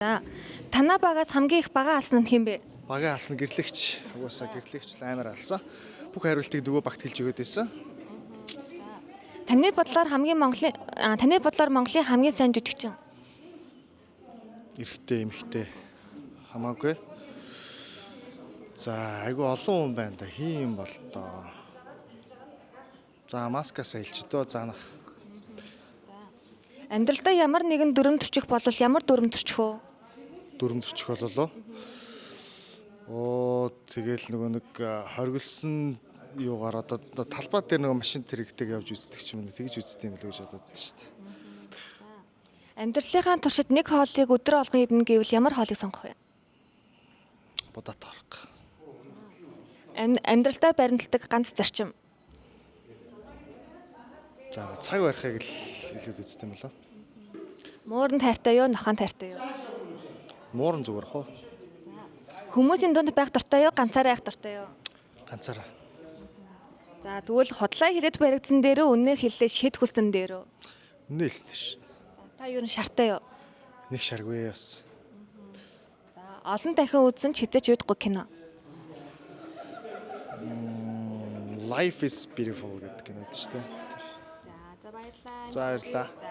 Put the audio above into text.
За танаа багаас хамгийн их бага алсан нь хэн бэ? Багаа алсан гэрлэгч. Угаасаа гэрлэгч амар алсан. Бүх хариултыг нөгөө багт хэлж өгöd байсан. Таны бодлоор Монголын хамгийн сайн жүжигчин. Эрэгтэй, эмэгтэй хамаагүй. За, айгу олон хүн байна да. Хин бол тоо. За, маскаас хэлж дөө заанах. Амьдралдаа ямар нэгэн дүрм төрчих болвол ямар дүрм төрчих вэ? Дүрм зөрчих бололоо. Тэгэл нөгөө нэг хоригдсан юугаар одоо талбай дээр нөгөө машин тэрэгтэйг явж үздэг ч юм уу тэгж үздэг юм л гэж бодоод байна шүү дээ. Амьдралынхаа туршид нэг хоолыг өдөр болгон идэнэ гэвэл ямар хоолыг сонгох вэ? Будаа тарах. Амьдралдаа баримталдаг ганц зарчим. За цаг барихыг л илүүд үздэг юм болоо. Муурын тайртай юу, нохоон тайртай юу? Мууран зүгээр хоо. Хүмүүсийн дунд байх дуртай юу, ганцаараа байх дуртай юу? Ганцаараа. За тэгвэл хотлоо хэлээд баригдсан дээр үү, үнэ хэллээ шид хүлсэн дээр үү? Үнэ хэлсэн шүү дээ. Та юу н шартай юу? Нэг шаргүй бас. За олон дахин үзсэн ч хизээч үүдгүй кино. Life is beautiful гэдэг кинод шүү дээ. За баярлалаа. За баярлалаа.